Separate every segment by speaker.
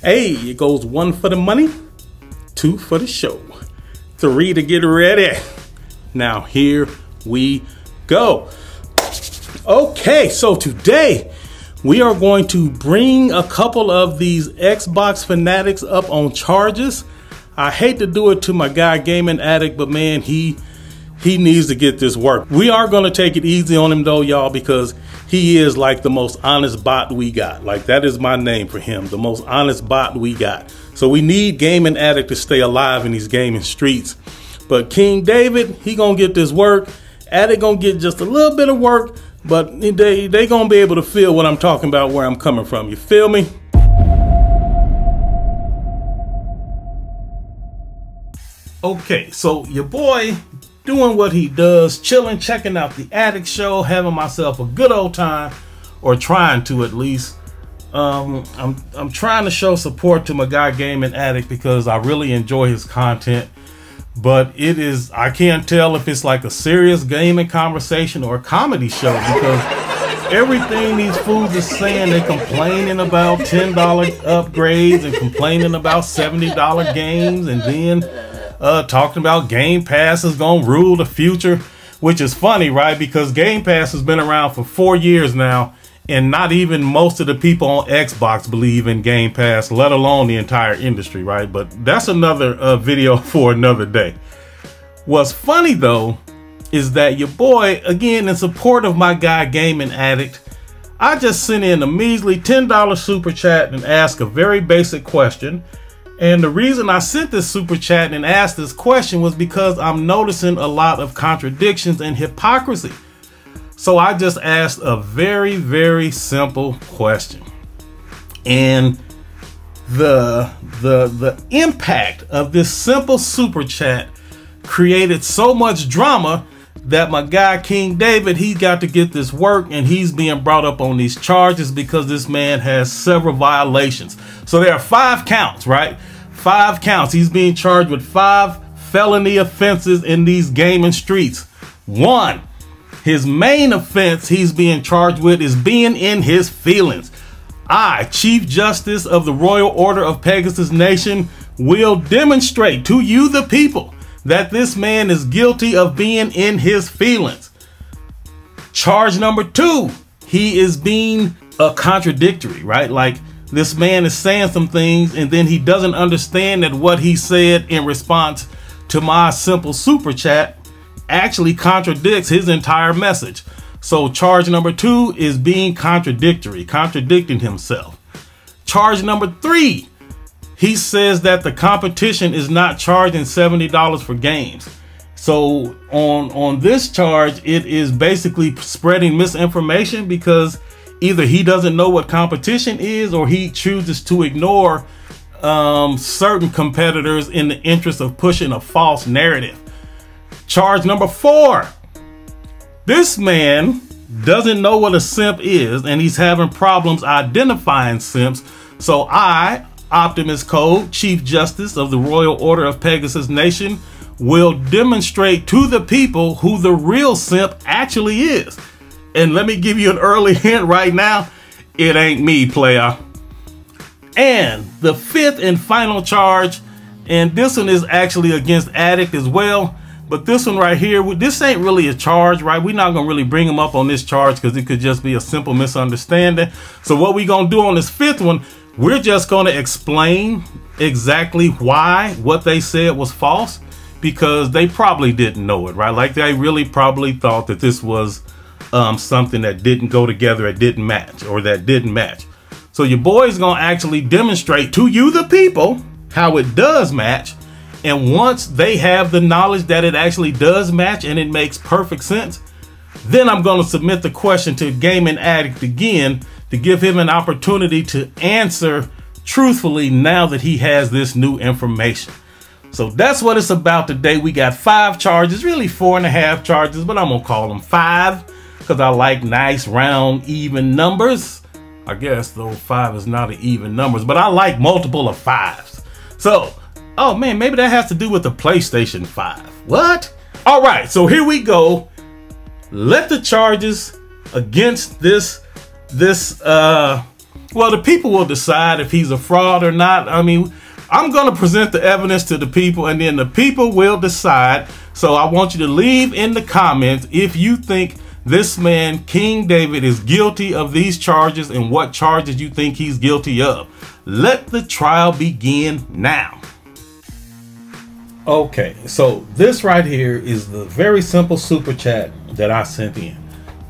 Speaker 1: Hey, it goes 1 for the money, 2 for the show, 3 to get ready. Now here we go. Okay, so today we are going to bring a couple of these Xbox fanatics up on charges. I hate to do it to my guy Gaming Addict, but man, he needs to get this work. We are going to take it easy on him though, y'all, because he is like the most honest bot we got. Like, that is my name for him, the most honest bot we got. So we need Gaming Addict to stay alive in these gaming streets. But King David, he gonna get this work. Addict gonna get just a little bit of work, but they gonna be able to feel what I'm talking about, where I'm coming from. You feel me? Okay, so your boy doing what he does, chilling, checking out the Addict show, having myself a good old time, or trying to at least. I'm trying to show support to my guy Gaming Addict because I really enjoy his content, but I can't tell if it's like a serious gaming conversation or a comedy show, because everything these fools are saying, they complaining about $10 upgrades and complaining about $70 games, and then talking about Game Pass is gonna rule the future, which is funny, right? Because Game Pass has been around for 4 years now, and not even most of the people on Xbox believe in Game Pass, let alone the entire industry, right? But that's another video for another day. What's funny though is that your boy, again in support of my guy Gaming Addict, I just sent in a measly $10 super chat and asked a very basic question. And the reason I sent this super chat and asked this question was because I'm noticing a lot of contradictions and hypocrisy. So I just asked a very, very simple question. And the impact of this simple super chat created so much drama that my guy King David, he got to get this work, and he's being brought up on these charges because this man has several violations. So there are 5 counts, right? 5 counts. He's being charged with 5 felony offenses in these gaming streets. 1, his main offense he's being charged with is being in his feelings. I, Chief Justice of the Royal Order of Pegasus Nation, will demonstrate to you, the people, that this man is guilty of being in his feelings. Charge number 2, he is being contradictory, right? Like, this man is saying some things and then he doesn't understand that what he said in response to my simple super chat actually contradicts his entire message. So charge number 2 is being contradictory, contradicting himself. Charge number 3, he says that the competition is not charging $70 for games. So on this charge, it is basically spreading misinformation, because either he doesn't know what competition is, or he chooses to ignore certain competitors in the interest of pushing a false narrative. Charge number 4, this man doesn't know what a simp is, and he's having problems identifying simps. So I, Optimus Code, Chief Justice of the Royal Order of Pegasus Nation, will demonstrate to the people who the real simp actually is. And let me give you an early hint right now, it ain't me, player. And the 5th and final charge, and this one is actually against Addict as well, but this one right here, this ain't really a charge, right? We're not gonna really bring him up on this charge because it could just be a simple misunderstanding. So what we gonna do on this 5th one, we're just gonna explain exactly why what they said was false, because they probably didn't know it, right? Like, they really probably thought that this was something that didn't go together, it didn't match, or that didn't match. So your boy's gonna actually demonstrate to you, the people, how it does match. And once they have the knowledge that it actually does match and it makes perfect sense, then I'm gonna submit the question to Gaming Addict again to give him an opportunity to answer truthfully now that he has this new information. So that's what it's about today. We got 5 charges, really 4.5 charges, but I'm gonna call them 5 because I like nice, round, even numbers. I guess, though 5 is not an even numbers, but I like multiple of 5s. So, oh man, maybe that has to do with the PlayStation 5. What? All right, so here we go. Let the charges against this Well, the people will decide if he's a fraud or not. I mean, I'm going to present the evidence to the people, and then the people will decide. So I want you to leave in the comments if you think this man, King David, is guilty of these charges and what charges you think he's guilty of. Let the trial begin now. Okay, so this right here is the very simple super chat that I sent in.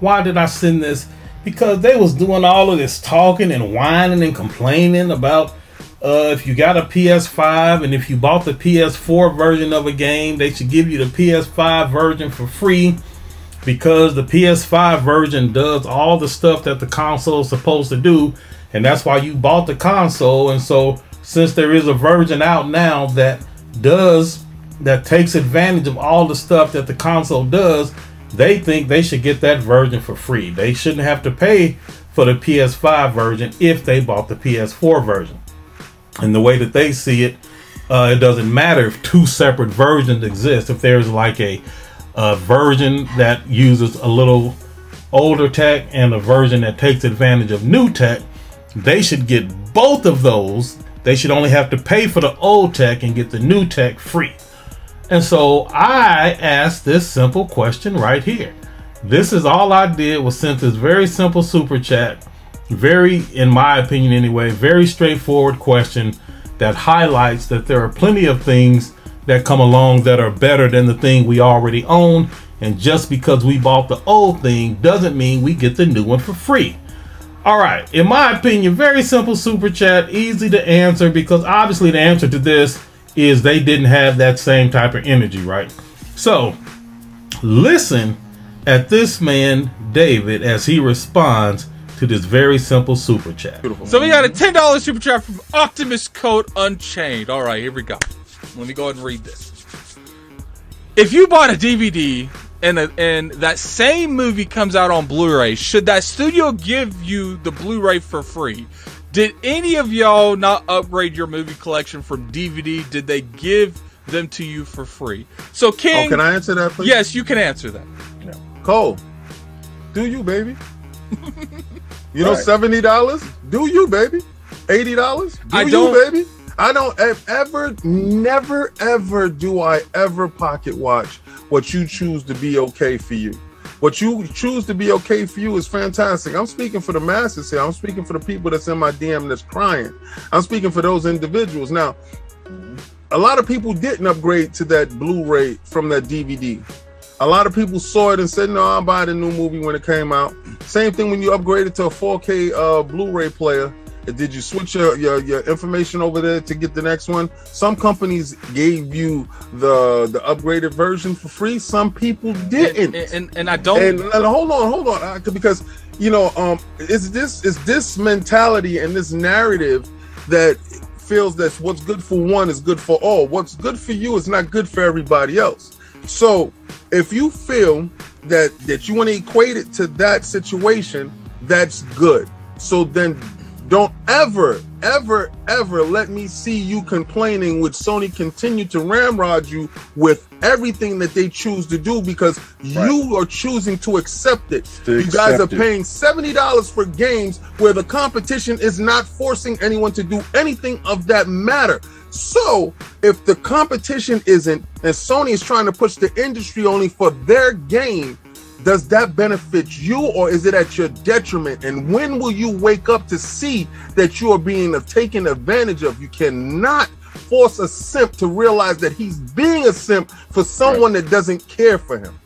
Speaker 1: Why did I send this? Because they was doing all of this talking and whining and complaining about if you got a PS5 and if you bought the PS4 version of a game, they should give you the PS5 version for free, because the PS5 version does all the stuff that the console is supposed to do, and that's why you bought the console. And so since there is a version out now that takes advantage of all the stuff that the console does, they think they should get that version for free. They shouldn't have to pay for the PS5 version if they bought the PS4 version. And the way that they see it, it doesn't matter if two separate versions exist. If there's like a version that uses a little older tech and a version that takes advantage of new tech, they should get both of those. They should only have to pay for the old tech and get the new tech free. And so I asked this simple question right here. This is all I did, was sent this very simple super chat. Very, in my opinion anyway, very straightforward question that highlights that there are plenty of things that come along that are better than the thing we already own. And just because we bought the old thing doesn't mean we get the new one for free. All right, in my opinion, very simple super chat, easy to answer, because obviously the answer to this is they didn't have that same type of energy, right? So listen at this man, David, as he responds to this very simple super chat.
Speaker 2: Beautiful. So we got a $10 super chat from Optimus Code Unchained. All right, here we go. Let me go ahead and read this. If you bought a DVD and that same movie comes out on Blu-ray, should that studio give you the Blu-ray for free? Did any of y'all not upgrade your movie collection from DVD? Did they give them to you for free? So King,
Speaker 3: can I answer that, please?
Speaker 2: Yes, you can answer that.
Speaker 3: Yeah. Cole, do you, baby? You know, $70? Do you, baby? $80? Do you, baby? I don't ever, never, ever do I ever pocket watch what you choose to be okay for you. What you choose to be okay for you is fantastic. I'm speaking for the masses here. I'm speaking for the people that's in my DM that's crying. I'm speaking for those individuals. Now, a lot of people didn't upgrade to that Blu-ray from that DVD. A lot of people saw it and said, no, I'll buy the new movie when it came out. Same thing when you upgraded to a 4K Blu-ray player. Did you switch your information over there to get the next one? Some companies gave you the upgraded version for free. Some people didn't.
Speaker 2: And I don't.
Speaker 3: And hold on, because you know, it's this mentality and this narrative that feels that what's good for one is good for all. What's good for you is not good for everybody else. So if you feel that you want to equate it to that situation, that's good. So then don't ever, ever, ever let me see you complaining with Sony continue to ramrod you with everything that they choose to do, because you are choosing to accept it. You guys are paying $70 for games where the competition is not forcing anyone to do anything of that matter. So if the competition isn't, and Sony is trying to push the industry only for their game, does that benefit you, or is it at your detriment? And when will you wake up to see that you are being taken advantage of? You cannot force a simp to realize that he's being a simp for someone that doesn't care for him.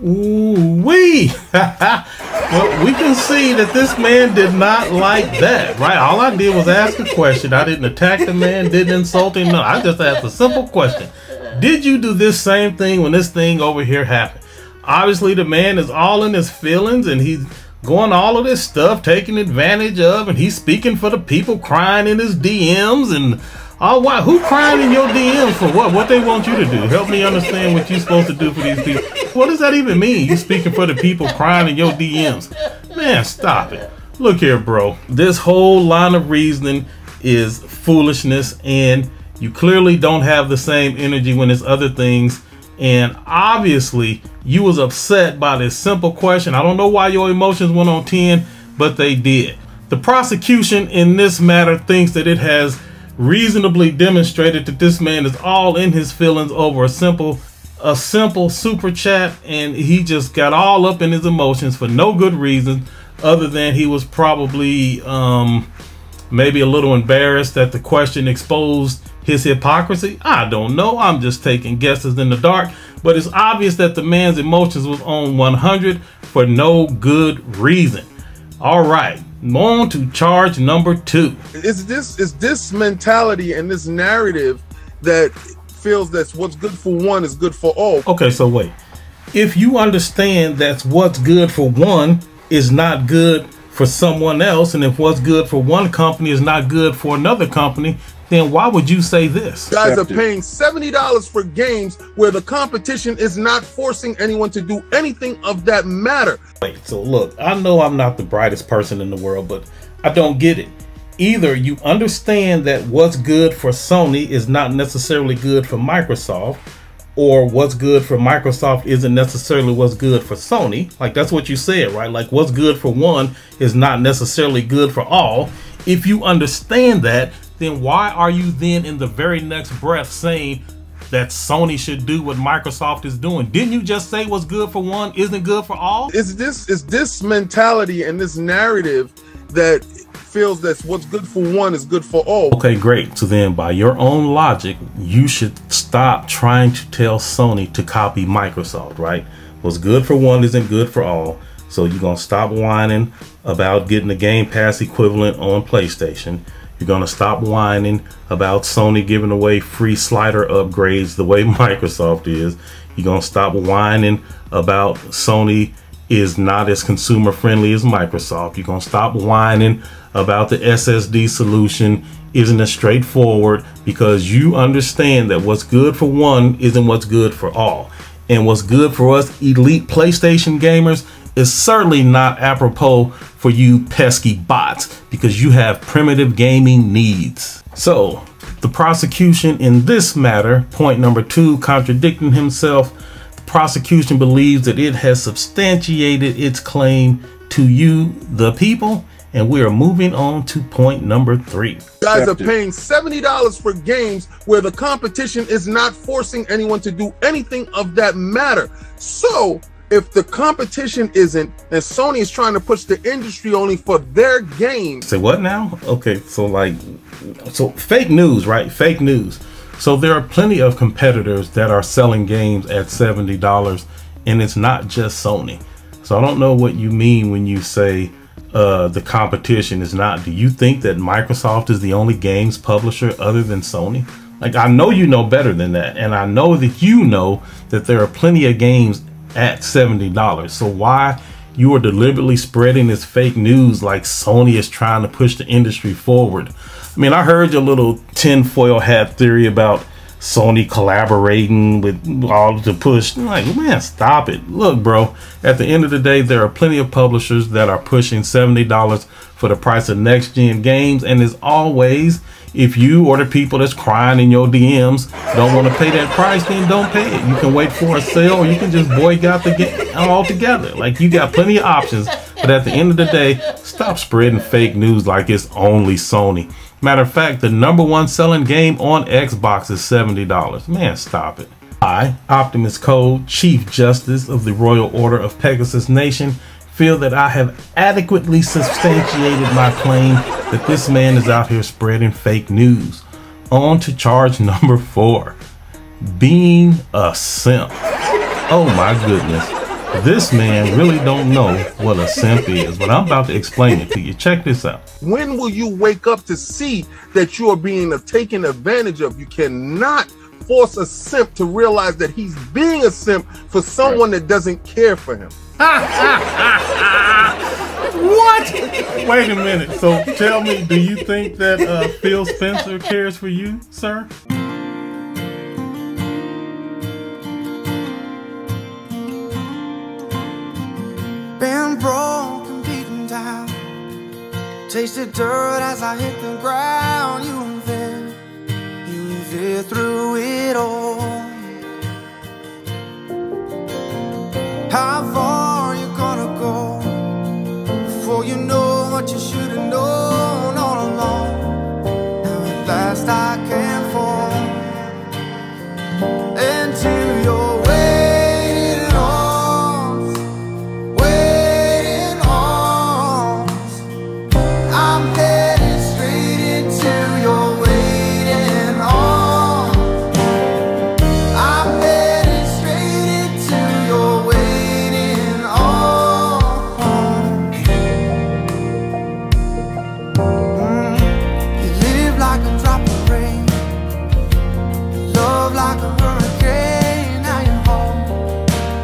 Speaker 1: Ooh-wee. Well, we can see that this man did not like that, right? All I did was ask a question. I didn't attack the man, didn't insult him. No, I just asked a simple question. Did you do this same thing when this thing over here happened? Obviously, the man is all in his feelings, and he's going all of this stuff, taking advantage of, and he's speaking for the people crying in his DMs. And why? Who crying in your DMs for what? What they want you to do? Help me understand what you're supposed to do for these people. What does that even mean? You speaking for the people crying in your DMs? Man, stop it. Look here, bro. This whole line of reasoning is foolishness, and you clearly don't have the same energy when there's other things. And obviously, you was upset by this simple question. I don't know why your emotions went on 10, but they did. The prosecution in this matter thinks that it has reasonably demonstrated that this man is all in his feelings over a simple super chat, and he just got all up in his emotions for no good reason other than he was probably maybe a little embarrassed that the question exposed his hypocrisy. I don't know. I'm just taking guesses in the dark, but it's obvious that the man's emotions was on 100 for no good reason. All right, on to charge number 2.
Speaker 3: Is this mentality and this narrative that feels that what's good for one is good for all?
Speaker 1: Okay, so wait. If you understand that what's good for one is not good for someone else, and if what's good for one company is not good for another company, then why would you say this?
Speaker 3: Guys are paying $70 for games where the competition is not forcing anyone to do anything of that matter.
Speaker 1: Wait, so look, I know I'm not the brightest person in the world, but I don't get it. Either you understand that what's good for Sony is not necessarily good for Microsoft, or what's good for Microsoft isn't necessarily what's good for Sony. Like, that's what you said, right? Like, what's good for one is not necessarily good for all. If you understand that, then why are you then in the very next breath saying that Sony should do what Microsoft is doing? Didn't you just say what's good for one isn't good for all?
Speaker 3: Is this mentality and this narrative that feels that what's good for one is good for all?
Speaker 1: Okay, great. So then by your own logic, you should stop trying to tell Sony to copy Microsoft, right? What's good for one isn't good for all. So you're going to stop whining about getting the Game Pass equivalent on PlayStation. You're going to stop whining about Sony giving away free slider upgrades the way Microsoft is. You're going to stop whining about Sony is not as consumer friendly as Microsoft. You're going to stop whining about the SSD solution isn't as straightforward, because you understand that what's good for one isn't what's good for all. And what's good for us elite PlayStation gamers is certainly not apropos for you pesky bots, because you have primitive gaming needs. So the prosecution in this matter, point number 2, contradicting himself, the prosecution believes that it has substantiated its claim to you, the people, and we are moving on to point number 3.
Speaker 3: Guys are paying $70 for games where the competition is not forcing anyone to do anything of that matter. So if the competition isn't, and Sony is trying to push the industry only for their games.
Speaker 1: Say what now? Okay, so fake news, right? Fake news. So there are plenty of competitors that are selling games at $70, and it's not just Sony. So I don't know what you mean when you say the competition is not. Do you think that Microsoft is the only games publisher other than Sony? Like, I know you know better than that, and I know that you know that there are plenty of games at $70. So why you are deliberately spreading this fake news like Sony is trying to push the industry forward? I mean, I heard your little tinfoil hat theory about Sony collaborating with all to push. I'm like, man, stop it. Look, bro, at the end of the day, there are plenty of publishers that are pushing $70 for the price of next gen games. And as always, if you or the people that's crying in your DMs don't want to pay that price, then don't pay it. You can wait for a sale, or you can just boycott the game altogether. Like, you got plenty of options. But at the end of the day, stop spreading fake news like it's only Sony. Matter of fact, the #1 selling game on Xbox is $70. Man, stop it. I, Optimus Code, Chief Justice of the Royal Order of Pegasus Nation, feel that I have adequately substantiated my claim that this man is out here spreading fake news. On to charge number 4, being a simp. Oh my goodness. This man really don't know what a simp is, but I'm about to explain it to you. Check this out.
Speaker 3: When will you wake up to see that you are being taken advantage of? You cannot force a simp to realize that he's being a simp for someone that doesn't care for him.
Speaker 1: What? Wait a minute. So tell me, do you think that Phil Spencer cares for you, sir?
Speaker 4: Been broken, beaten down, tasted dirt as I hit the ground. You were there through it all. How far you gonna go before you know what you should have known? fast I can fall into your waiting arms, waiting arms. I'm headed straight into your waiting arms. I'm headed straight into your waiting arms. You live like a drop of rain, you love like a hurricane. Now you're home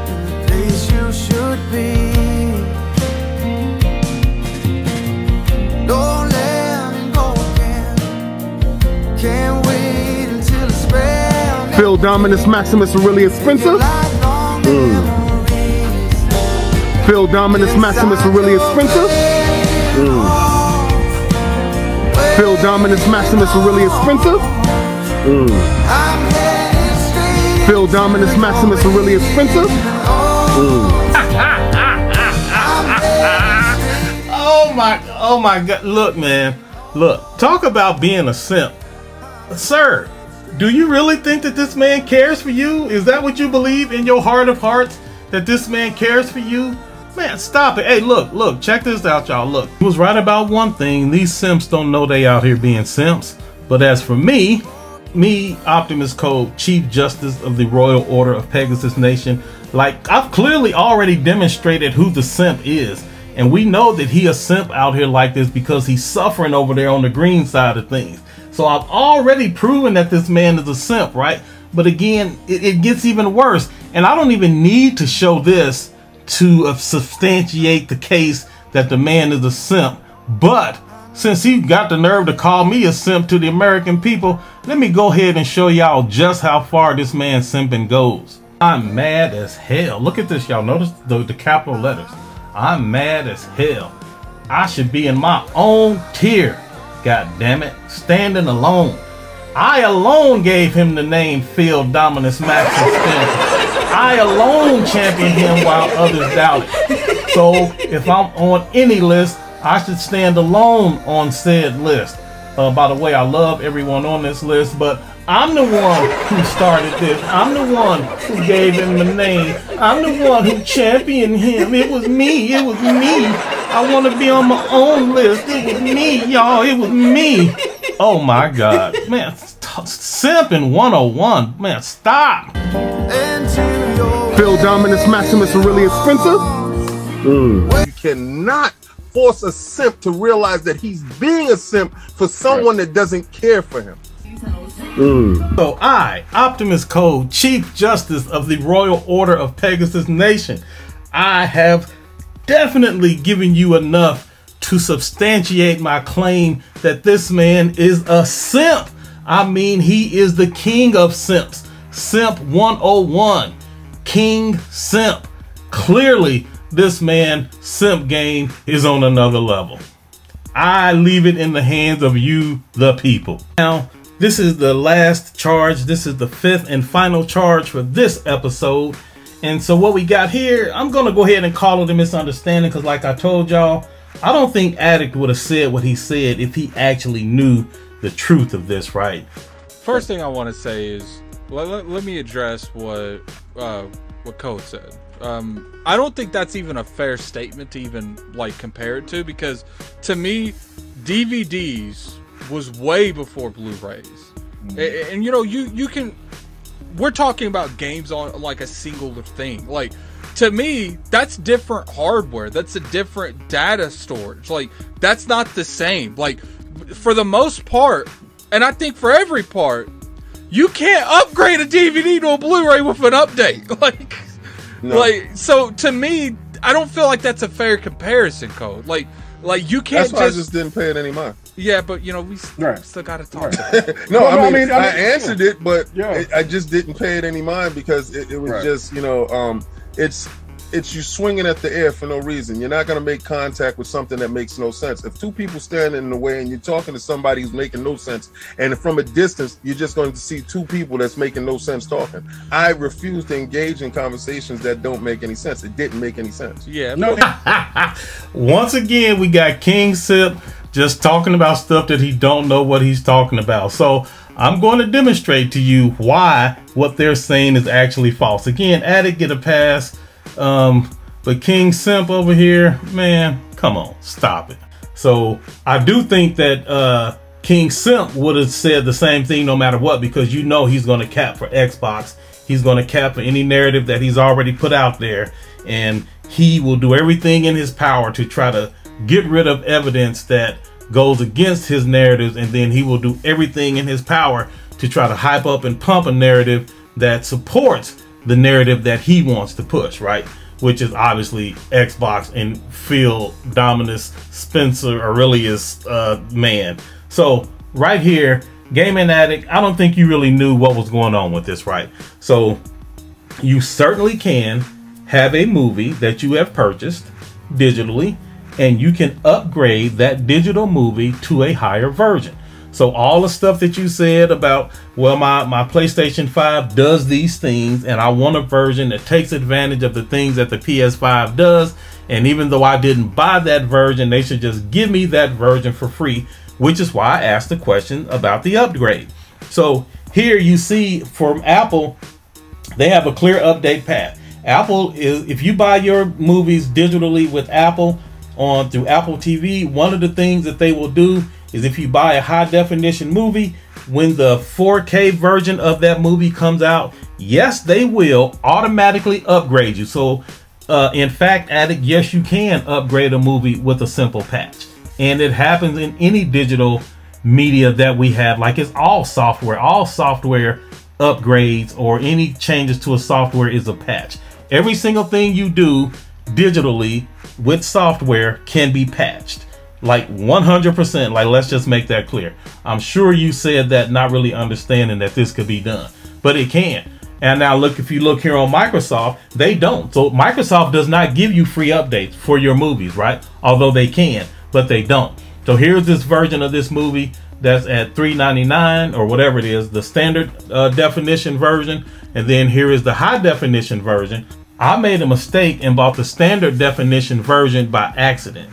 Speaker 4: in the place you should be. Don't let me go again. Can't wait until the spell.
Speaker 3: Phil Dominus Maximus Aurelius Spencer. Phil Dominus Maximus Aurelius Spencer. Phil Dominus Maximus Aurelius Spencer. Phil Dominus Maximus Aurelius Spencer.
Speaker 1: Oh my God. Look, man. Look, talk about being a simp. Sir, do you really think that this man cares for you? Is that what you believe in your heart of hearts? That this man cares for you? Man, stop it. Hey, look, check this out, y'all. Look, he was right about one thing. These simps don't know they out here being simps. But as for me, Optimus Code, Chief Justice of the Royal Order of Pegasus Nation, like, I've clearly already demonstrated who the simp is. And we know that he a simp out here like this because he's suffering over there on the green side of things. So I've already proven that this man is a simp, right? But again, it gets even worse. And I don't even need to show this to substantiate the case that the man is a simp. But since he got the nerve to call me a simp to the American people, let me go ahead and show y'all just how far this man simping goes. I'm mad as hell. Look at this, y'all. Notice the capital letters. I'm mad as hell. I should be in my own tier. God damn it. Standing alone. I alone gave him the name Phil Dominus Maximus Spencer. I alone championed him while others doubted. So if I'm on any list, I should stand alone on said list. By the way, I love everyone on this list, but I'm the one who started this. I'm the one who gave him the name. I'm the one who championed him. It was me. It was me. I want to be on my own list. It was me, y'all. It was me. Oh my God. Man, simping 101. Man, stop.
Speaker 3: Phil Dominus Maximus Aurelius Spencer. You cannot force a simp to realize that he's being a simp for someone that doesn't care for him.
Speaker 1: So I, Optimus Code, Chief Justice of the Royal Order of Pegasus Nation, I have definitely given you enough to substantiate my claim that this man is a simp. I mean, he is the king of simps. Simp 101. King Simp. Clearly, this man simp game is on another level. I leave it in the hands of you, the people. Now, this is the last charge. This is the 5th and final charge for this episode. And so what we got here, I'm going to go ahead and call it a misunderstanding because like I told y'all, I don't think Addict would have said what he said if he actually knew the truth of this, right?
Speaker 2: First thing I want to say is, let me address what Code said. I don't think that's even a fair statement to even like compare it to, because to me, DVDs was way before Blu-rays. And you know, you can, we're talking about games on like a singular thing. Like, to me, that's different hardware. That's a different data storage. Like, that's not the same. Like, for the most part, and I think for every part, you can't upgrade a DVD to a Blu-ray with an update. Like, no. Like, so to me, I don't feel like that's a fair comparison, Code. Like you can't.
Speaker 3: That's why I just didn't pay it any mind.
Speaker 2: Yeah, but you know, we still got to talk.
Speaker 3: No, I mean, I answered it, but I just didn't pay it any mind because it was just, you know, it's you swinging at the air for no reason. You're not going to make contact with something that makes no sense. If two people standing in the way and you're talking to somebody who's making no sense, and from a distance, you're just going to see two people that's making no sense talking. I refuse to engage in conversations that don't make any sense. It didn't make any sense.
Speaker 2: Yeah.
Speaker 3: No.
Speaker 1: Once again, we got King Simp just talking about stuff that he don't know what he's talking about. So I'm going to demonstrate to you why what they're saying is actually false. Again, Addict get a pass, but King Simp over here, man, come on, stop it. So I do think that King Simp would have said the same thing no matter what, because you know he's going to cap for Xbox. He's going to cap for any narrative that he's already put out there, and he will do everything in his power to try to get rid of evidence that goes against his narratives, and then he will do everything in his power to try to hype up and pump a narrative that supports the narrative that he wants to push, right? Which is obviously Xbox and Phil Dominus Spencer Aurelius man. So right here, Gaming Addict, I don't think you really knew what was going on with this, right? So you certainly can have a movie that you have purchased digitally, and you can upgrade that digital movie to a higher version. So all the stuff that you said about, well, my PlayStation 5 does these things, and I want a version that takes advantage of the things that the PS5 does, and even though I didn't buy that version, they should just give me that version for free, which is why I asked the question about the upgrade. So here you see from Apple, they have a clear update path. Apple is, if you buy your movies digitally with Apple through Apple TV, one of the things that they will do is if you buy a high definition movie, when the 4K version of that movie comes out, yes, they will automatically upgrade you. So in fact, Addict, yes, you can upgrade a movie with a simple patch. And it happens in any digital media that we have. Like, it's all software upgrades or any changes to a software is a patch. Every single thing you do digitally with software can be patched, like 100%. Like, let's just make that clear. I'm sure you said that not really understanding that this could be done, but it can. And now look, if you look here on Microsoft, they don't. So Microsoft does not give you free updates for your movies, right? Although they can, but they don't. So here's this version of this movie that's at $3.99 or whatever it is, the standard definition version, and then here is the high definition version. I made a mistake and bought the standard definition version by accident.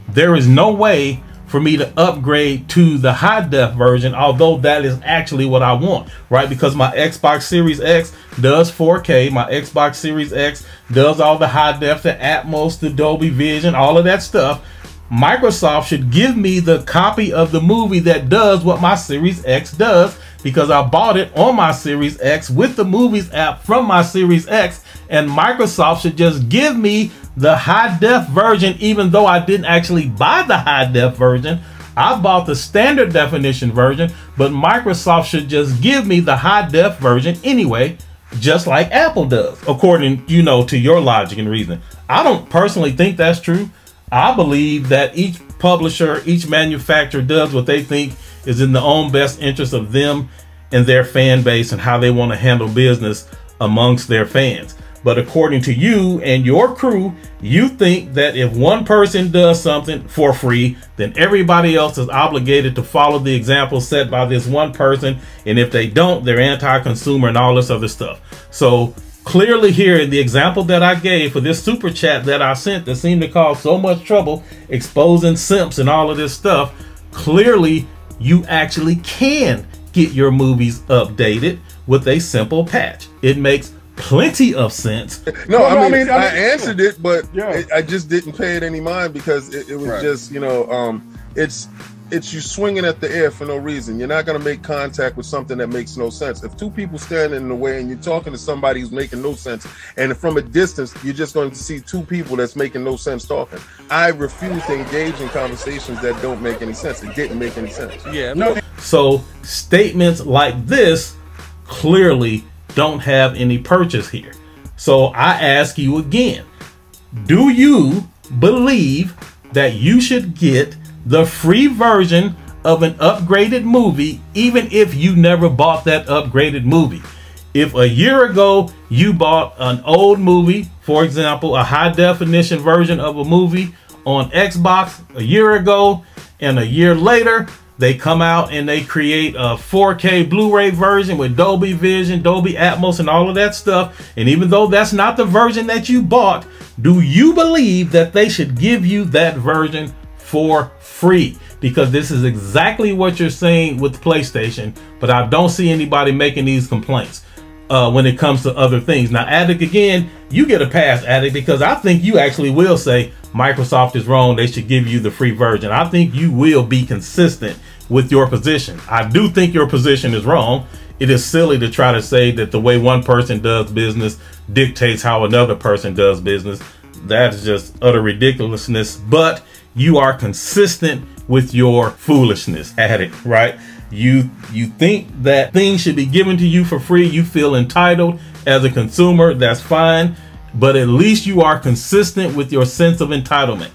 Speaker 1: There is no way for me to upgrade to the high def version, although that is actually what I want, right? Because my Xbox Series X does 4K, my Xbox Series X does all the high def, the Atmos, the Dolby Vision, all of that stuff. Microsoft should give me the copy of the movie that does what my Series X does, because I bought it on my Series X with the Movies app from my Series X, and Microsoft should just give me the high def version, even though I didn't actually buy the high def version. I bought the standard definition version, but Microsoft should just give me the high def version anyway, just like Apple does, according, you know, to your logic and reasoning. I don't personally think that's true. I believe that each publisher, each manufacturer does what they think is in the own best interest of them and their fan base and how they want to handle business amongst their fans. But according to you and your crew, you think that if one person does something for free, then everybody else is obligated to follow the example set by this one person. And if they don't, they're anti-consumer and all this other stuff. So clearly here in the example that I gave for this super chat that I sent that seemed to cause so much trouble exposing simps and all of this stuff, clearly you actually can get your movies updated with a simple patch. It makes plenty of sense.
Speaker 3: No, I mean, I answered it, but yeah, I just didn't pay it any mind because it was just, you know, it's you swinging at the air for no reason. You're not going to make contact with something that makes no sense. If two people stand in the way and you're talking to somebody who's making no sense, and from a distance, you're just going to see two people that's making no sense talking. I refuse to engage in conversations that don't make any sense. It didn't make any sense.
Speaker 2: Yeah.
Speaker 3: No.
Speaker 1: So statements like this clearly don't have any purchase here. So I ask you again, do you believe that you should get the free version of an upgraded movie even if you never bought that upgraded movie? If a year ago you bought an old movie, for example, a high definition version of a movie on Xbox a year ago, and a year later they come out and they create a 4K Blu-ray version with Dolby Vision, Dolby Atmos, and all of that stuff. And even though that's not the version that you bought, do you believe that they should give you that version for free, because this is exactly what you're saying with PlayStation, but I don't see anybody making these complaints when it comes to other things. Now, Addict, again, you get a pass, Addict, because I think you actually will say Microsoft is wrong. They should give you the free version. I think you will be consistent with your position. I do think your position is wrong. It is silly to try to say that the way one person does business dictates how another person does business. That is just utter ridiculousness, but you are consistent with your foolishness, Addict, right? You think that things should be given to you for free. You feel entitled as a consumer. That's fine, but at least you are consistent with your sense of entitlement.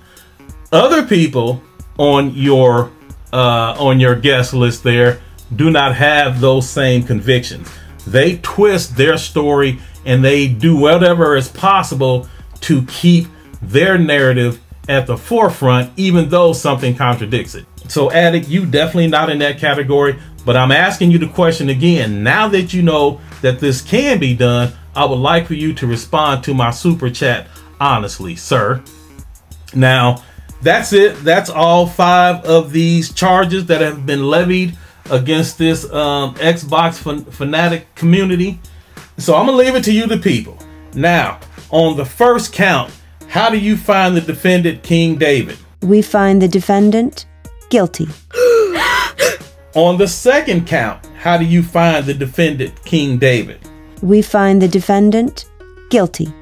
Speaker 1: Other people on your guest list there do not have those same convictions. They twist their story and they do whatever is possible to keep their narrative at the forefront, even though something contradicts it. So, Addict, you definitely not in that category, but I'm asking you the question again. Now that you know that this can be done, I would like for you to respond to my super chat honestly, sir. Now, that's it. That's all 5 of these charges that have been levied against this Xbox fanatic community. So I'm gonna leave it to you, the people. Now, on the first count, how do you find the defendant, King David?
Speaker 5: We find the defendant guilty.
Speaker 1: On the second count, how do you find the defendant, King David?
Speaker 5: We find the defendant guilty.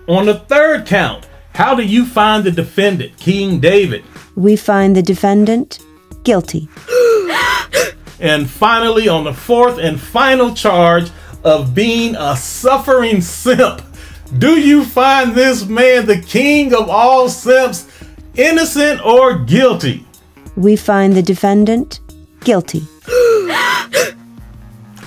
Speaker 1: On the third count, how do you find the defendant, King David?
Speaker 5: We find the defendant guilty.
Speaker 1: And finally, on the fourth and final charge of being a suffering simp, do you find this man, the king of all simps, innocent or guilty?
Speaker 5: We find the defendant guilty.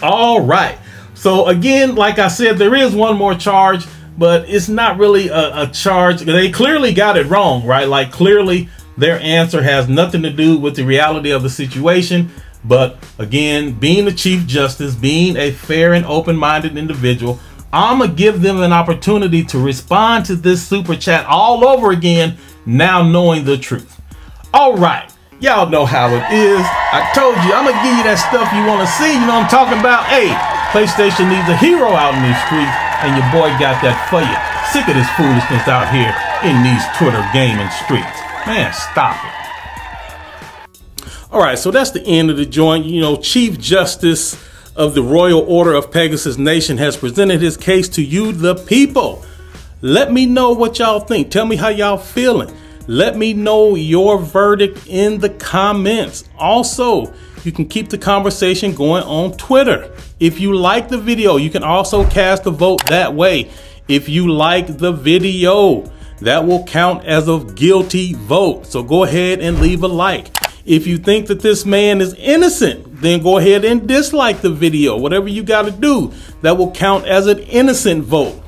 Speaker 1: All right. So again, like I said, there is one more charge, but it's not really a charge. They clearly got it wrong, right? Like, clearly their answer has nothing to do with the reality of the situation. But again, being the Chief Justice, being a fair and open-minded individual, I'm gonna give them an opportunity to respond to this super chat all over again, now knowing the truth. All right, y'all know how it is. I told you, I'm gonna give you that stuff you wanna see. You know what I'm talking about? Hey, PlayStation needs a hero out in these streets, and your boy got that for you. Sick of this foolishness out here in these Twitter gaming streets. Man, stop it. All right, so that's the end of the joint. You know, Chief Justice of the Royal Order of Pegasus Nation has presented his case to you, the people. Let me know what y'all think. Tell me how y'all feeling. Let me know your verdict in the comments. Also, you can keep the conversation going on Twitter. If you like the video, you can also cast a vote that way. If you like the video, that will count as a guilty vote. So go ahead and leave a like. If you think that this man is innocent, then go ahead and dislike the video. Whatever you got to do, that will count as an innocent vote.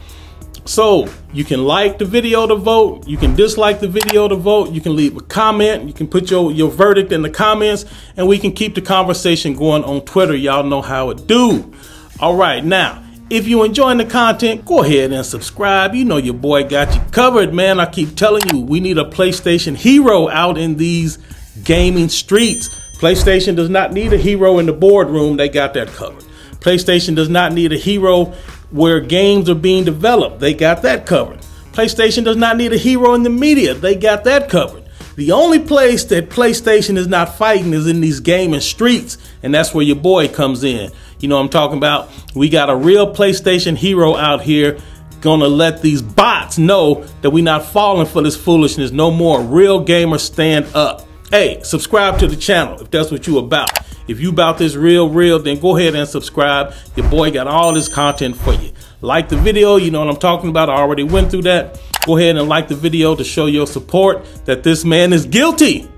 Speaker 1: So you can like the video to vote. You can dislike the video to vote. You can leave a comment. You can put your verdict in the comments, and we can keep the conversation going on Twitter. Y'all know how it do. All right, now, if you enjoying the content, go ahead and subscribe. You know your boy got you covered, man. I keep telling you, we need a PlayStation hero out in these gaming streets. PlayStation does not need a hero in the boardroom. They got that covered. PlayStation does not need a hero where games are being developed. They got that covered. PlayStation does not need a hero in the media. They got that covered. The only place that PlayStation is not fighting is in these gaming streets, and that's where your boy comes in. You know what I'm talking about? We got a real PlayStation hero out here gonna let these bots know that we're not falling for this foolishness no more. Real gamers stand up. Hey, subscribe to the channel if that's what you about. If you about this real, then go ahead and subscribe. Your boy got all this content for you. Like the video, you know what I'm talking about. I already went through that. Go ahead and like the video to show your support that this man is guilty.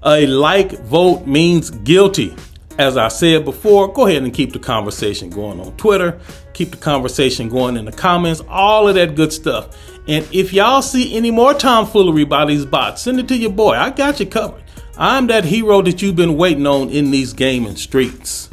Speaker 1: A like vote means guilty. As I said before, go ahead and keep the conversation going on Twitter. Keep the conversation going in the comments. All of that good stuff. And if y'all see any more tomfoolery by these bots, send it to your boy. I got you covered. I'm that hero that you've been waiting on in these gaming streets.